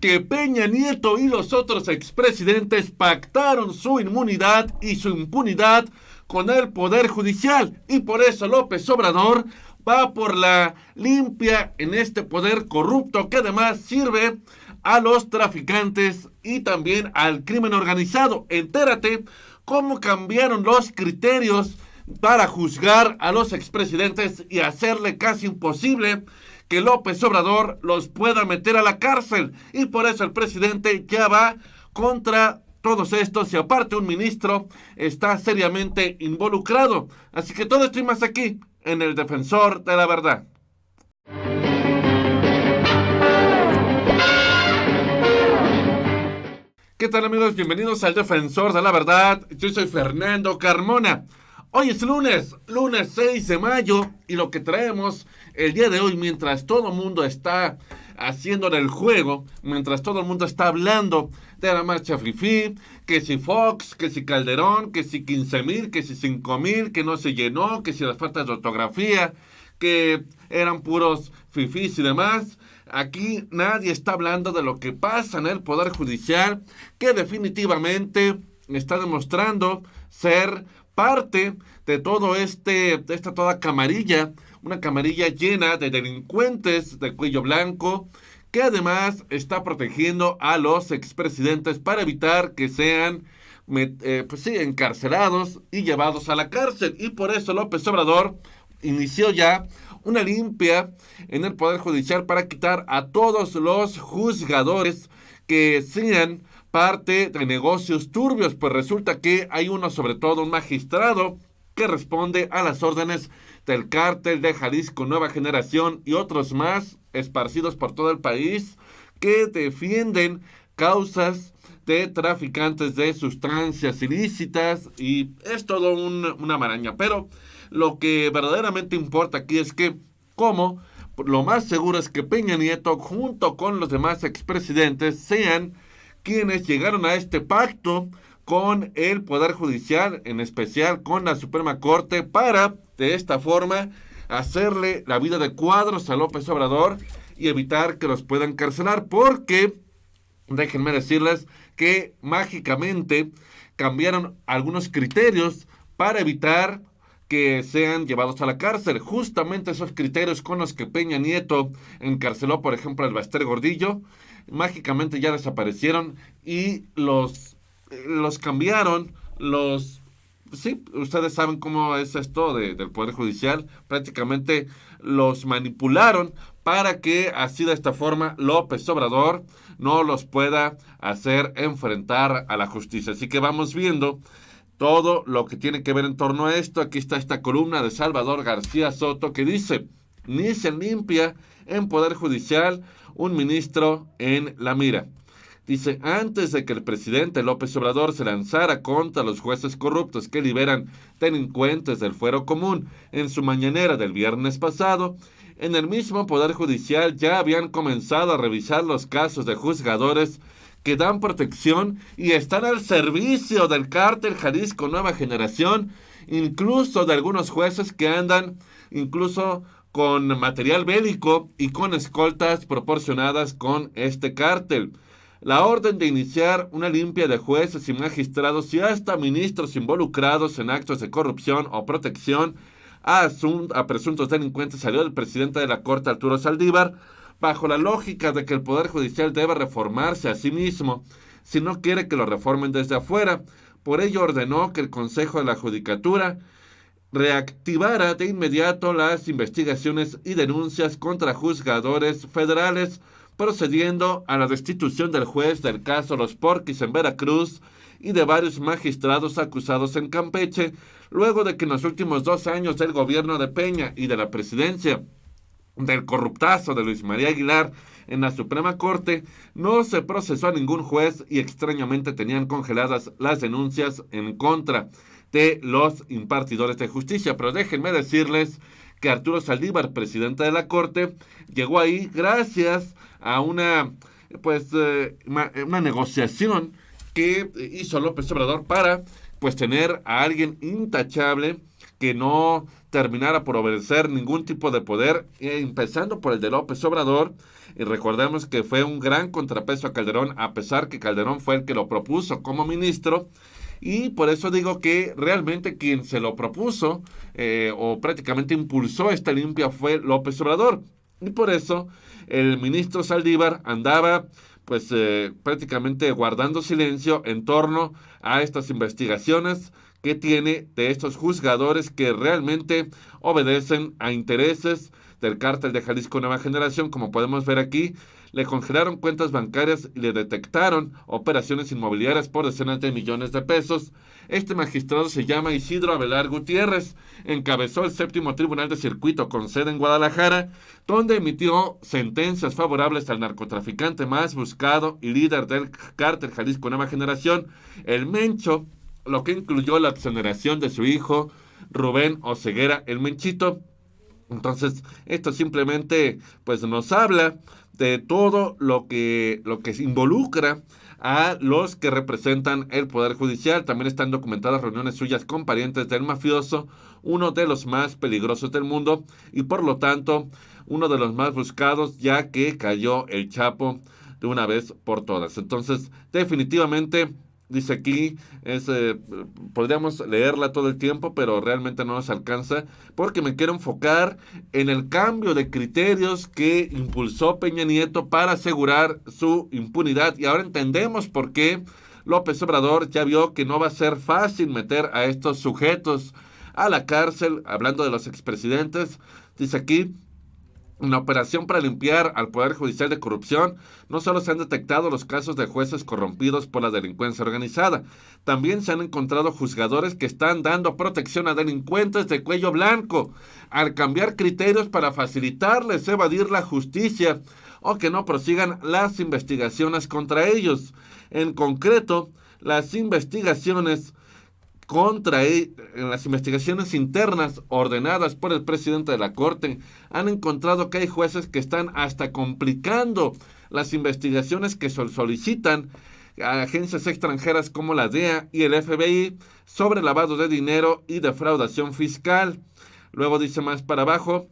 que Peña Nieto y los otros expresidentes pactaron su inmunidad y su impunidad con el Poder Judicial, y por eso López Obrador va por la limpia en este poder corrupto que además sirve a los traficantes y también al crimen organizado. Entérate cómo cambiaron los criterios para juzgar a los expresidentes y hacerle casi imposible que López Obrador los pueda meter a la cárcel. Y por eso el presidente ya va contra todos estos y aparte un ministro está seriamente involucrado. Así que todo esto y más aquí en El Defensor de la Verdad. ¿Qué tal, amigos? Bienvenidos al Defensor de la Verdad. Yo soy Fernando Carmona. Hoy es lunes 6 de mayo, y lo que traemos el día de hoy, mientras todo el mundo está haciéndole el juego, mientras todo el mundo está hablando de la marcha FIFI, que si Fox, que si Calderón, que si 15,000, que si 5,000, que no se llenó, que si las faltas de ortografía, que eran puros FIFIs y demás. Aquí nadie está hablando de lo que pasa en el Poder Judicial, que definitivamente está demostrando ser parte de todo de esta toda camarilla, una camarilla llena de delincuentes de cuello blanco, que además está protegiendo a los expresidentes para evitar que sean encarcelados y llevados a la cárcel. Y por eso López Obrador inició ya una limpia en el Poder Judicial para quitar a todos los juzgadores que sean parte de negocios turbios. Pues resulta que hay uno, sobre todo un magistrado, que responde a las órdenes del cártel de Jalisco Nueva Generación y otros más esparcidos por todo el país, que defienden causas de traficantes de sustancias ilícitas, y es todo una maraña. Pero lo que verdaderamente importa aquí es que, como lo más seguro es que Peña Nieto, junto con los demás expresidentes, sean quienes llegaron a este pacto con el Poder Judicial, en especial con la Suprema Corte, para de esta forma hacerle la vida de cuadros a López Obrador y evitar que los puedan encarcelar, porque déjenme decirles que mágicamente cambiaron algunos criterios para evitar que sean llevados a la cárcel. Justamente esos criterios con los que Peña Nieto encarceló, por ejemplo, al Baster Gordillo, mágicamente ya desaparecieron y los cambiaron, sí, ustedes saben cómo es esto del Poder Judicial, prácticamente los manipularon para que así de esta forma López Obrador no los pueda hacer enfrentar a la justicia. Así que vamos viendo todo lo que tiene que ver en torno a esto. Aquí está esta columna de Salvador García Soto que dice: ni se limpia en Poder Judicial, un ministro en la mira. Dice: antes de que el presidente López Obrador se lanzara contra los jueces corruptos que liberan delincuentes del fuero común en su mañanera del viernes pasado, en el mismo Poder Judicial ya habían comenzado a revisar los casos de juzgadores que dan protección y están al servicio del cártel Jalisco Nueva Generación, incluso de algunos jueces que andan incluso con material bélico y con escoltas proporcionadas con este cártel. La orden de iniciar una limpia de jueces y magistrados y hasta ministros involucrados en actos de corrupción o protección a presuntos delincuentes salió del presidente de la Corte, Arturo Saldívar, bajo la lógica de que el Poder Judicial debe reformarse a sí mismo si no quiere que lo reformen desde afuera. Por ello ordenó que el Consejo de la Judicatura reactivara de inmediato las investigaciones y denuncias contra juzgadores federales, procediendo a la destitución del juez del caso Los Porquis en Veracruz y de varios magistrados acusados en Campeche, luego de que en los últimos 2 años del gobierno de Peña y de la presidencia del corruptazo de Luis María Aguilar en la Suprema Corte, no se procesó a ningún juez y extrañamente tenían congeladas las denuncias en contra de los impartidores de justicia. Pero déjenme decirles que Arturo Saldívar, presidente de la Corte, llegó ahí gracias a una negociación que hizo López Obrador para tener a alguien intachable que no terminara por obedecer ningún tipo de poder, empezando por el de López Obrador. Y recordemos que fue un gran contrapeso a Calderón, a pesar que Calderón fue el que lo propuso como ministro. Y por eso digo que realmente quien se lo propuso o prácticamente impulsó esta limpia fue López Obrador. Y por eso el ministro Saldívar andaba pues prácticamente guardando silencio en torno a estas investigaciones que tiene de estos juzgadores que realmente obedecen a intereses del cártel de Jalisco Nueva Generación. Como podemos ver aquí, le congelaron cuentas bancarias y le detectaron operaciones inmobiliarias por decenas de millones de pesos. Este magistrado se llama Isidro Abelar Gutiérrez, encabezó el séptimo tribunal de circuito con sede en Guadalajara, donde emitió sentencias favorables al narcotraficante más buscado y líder del cártel Jalisco Nueva Generación, el Mencho, lo que incluyó la exoneración de su hijo Rubén Oseguera, el Menchito. Entonces, esto simplemente pues nos habla de todo lo que involucra a los que representan el Poder Judicial. También están documentadas reuniones suyas con parientes del mafioso, uno de los más peligrosos del mundo y por lo tanto uno de los más buscados, ya que cayó el Chapo de una vez por todas. Entonces, definitivamente dice aquí, podríamos leerla todo el tiempo, pero realmente no nos alcanza, porque me quiero enfocar en el cambio de criterios que impulsó Peña Nieto para asegurar su impunidad. Y ahora entendemos por qué López Obrador ya vio que no va a ser fácil meter a estos sujetos a la cárcel, hablando de los expresidentes. Dice aquí, una operación para limpiar al Poder Judicial de corrupción, no solo se han detectado los casos de jueces corrompidos por la delincuencia organizada, también se han encontrado juzgadores que están dando protección a delincuentes de cuello blanco, al cambiar criterios para facilitarles evadir la justicia o que no prosigan las investigaciones contra ellos. En concreto, las investigaciones en las investigaciones internas ordenadas por el presidente de la Corte, han encontrado que hay jueces que están hasta complicando las investigaciones que solicitan a agencias extranjeras como la DEA y el FBI sobre lavado de dinero y defraudación fiscal. Luego dice más para abajo,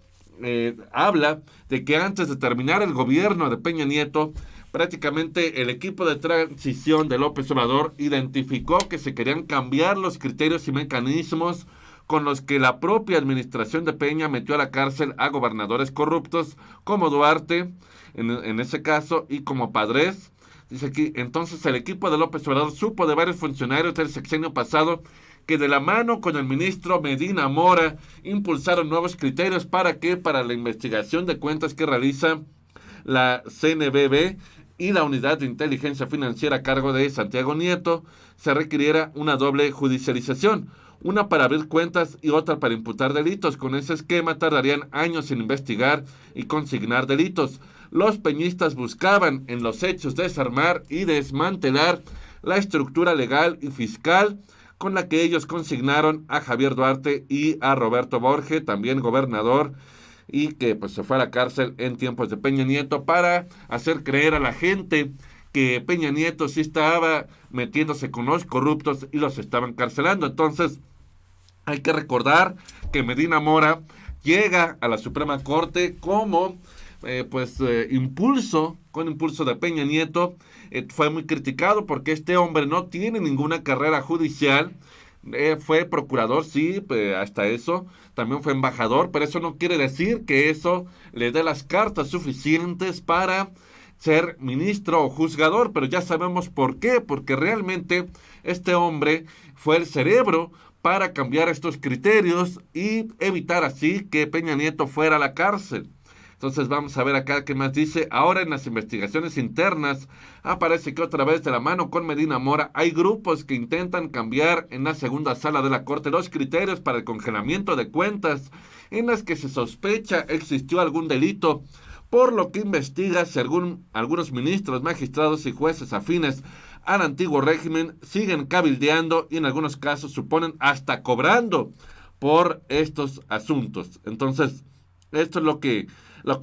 habla de que antes de terminar el gobierno de Peña Nieto, prácticamente el equipo de transición de López Obrador identificó que se querían cambiar los criterios y mecanismos con los que la propia administración de Peña metió a la cárcel a gobernadores corruptos como Duarte, en ese caso, y como Padres. Dice aquí, entonces el equipo de López Obrador supo de varios funcionarios del sexenio pasado que de la mano con el ministro Medina Mora impulsaron nuevos criterios para la investigación de cuentas que realiza la CNBB y la Unidad de Inteligencia Financiera a cargo de Santiago Nieto, se requiriera una doble judicialización, una para abrir cuentas y otra para imputar delitos. Con ese esquema tardarían años en investigar y consignar delitos. Los peñistas buscaban en los hechos desarmar y desmantelar la estructura legal y fiscal con la que ellos consignaron a Javier Duarte y a Roberto Borge, también gobernador, y que pues se fue a la cárcel en tiempos de Peña Nieto para hacer creer a la gente que Peña Nieto sí estaba metiéndose con los corruptos y los estaban encarcelando. Entonces, hay que recordar que Medina Mora llega a la Suprema Corte como con impulso de Peña Nieto. Fue muy criticado porque este hombre no tiene ninguna carrera judicial. Fue procurador, sí, hasta eso. También fue embajador, pero eso no quiere decir que eso le dé las cartas suficientes para ser ministro o juzgador, pero ya sabemos por qué, porque realmente este hombre fue el cerebro para cambiar estos criterios y evitar así que Peña Nieto fuera a la cárcel. Entonces vamos a ver acá qué más dice. Ahora en las investigaciones internas aparece que otra vez de la mano con Medina Mora hay grupos que intentan cambiar en la segunda sala de la Corte los criterios para el congelamiento de cuentas en las que se sospecha existió algún delito, por lo que investiga si algunos ministros, magistrados y jueces afines al antiguo régimen siguen cabildeando y en algunos casos suponen hasta cobrando por estos asuntos. Entonces, esto es lo que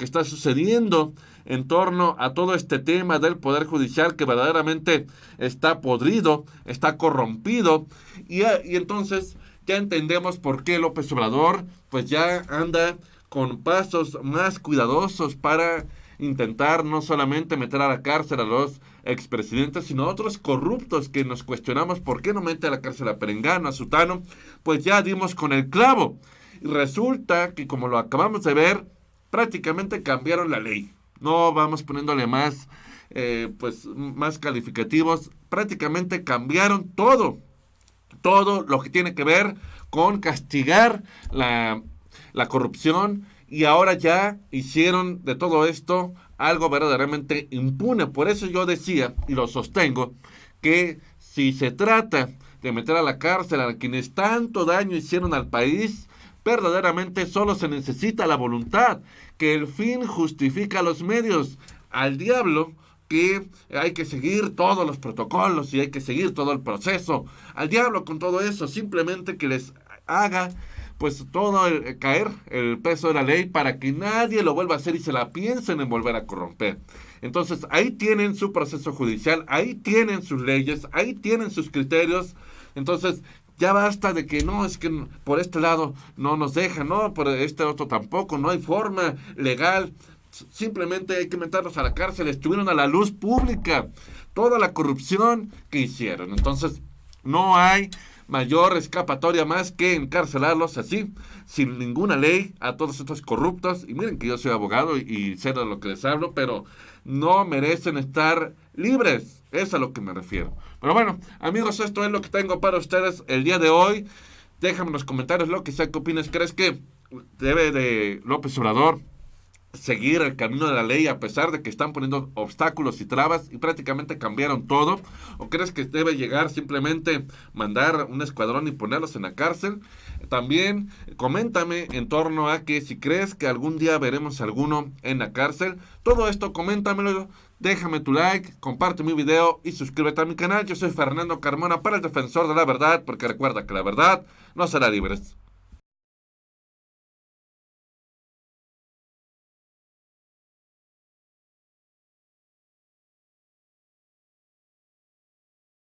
está sucediendo en torno a todo este tema del Poder Judicial que verdaderamente está podrido, está corrompido, y entonces ya entendemos por qué López Obrador pues ya anda con pasos más cuidadosos para intentar no solamente meter a la cárcel a los expresidentes, sino a otros corruptos que nos cuestionamos por qué no mete a la cárcel a Perengano, a Sutano, pues ya dimos con el clavo. Y resulta que, como lo acabamos de ver, prácticamente cambiaron la ley. No vamos poniéndole más, pues, más calificativos. Prácticamente cambiaron todo lo que tiene que ver con castigar la corrupción, y ahora ya hicieron de todo esto algo verdaderamente impune. Por eso yo decía, y lo sostengo, que si se trata de meter a la cárcel a quienes tanto daño hicieron al país, verdaderamente solo se necesita la voluntad, que el fin justifica los medios. Al diablo que hay que seguir todos los protocolos y hay que seguir todo el proceso. Al diablo con todo eso, simplemente que les haga pues todo caer el peso de la ley para que nadie lo vuelva a hacer y se la piensen en volver a corromper. Entonces ahí tienen su proceso judicial, ahí tienen sus leyes, ahí tienen sus criterios. Entonces ya basta de que no, es que por este lado no nos dejan, no, por este otro tampoco, no hay forma legal. Simplemente hay que meterlos a la cárcel. Estuvieron a la luz pública toda la corrupción que hicieron. Entonces no hay mayor escapatoria más que encarcelarlos así, sin ninguna ley, a todos estos corruptos. Y miren que yo soy abogado y sé de lo que les hablo, pero no merecen estar libres. Es a lo que me refiero. Pero bueno, amigos, esto es lo que tengo para ustedes el día de hoy. Déjame en los comentarios lo que sea que opines. ¿Crees que debe de López Obrador seguir el camino de la ley a pesar de que están poniendo obstáculos y trabas y prácticamente cambiaron todo? ¿O crees que debe llegar simplemente mandar un escuadrón y ponerlos en la cárcel? También coméntame en torno a que si crees que algún día veremos alguno en la cárcel. Todo esto coméntamelo, déjame tu like, comparte mi video y suscríbete a mi canal. Yo soy Fernando Carmona para el Defensor de la Verdad, porque recuerda que la verdad no será libre.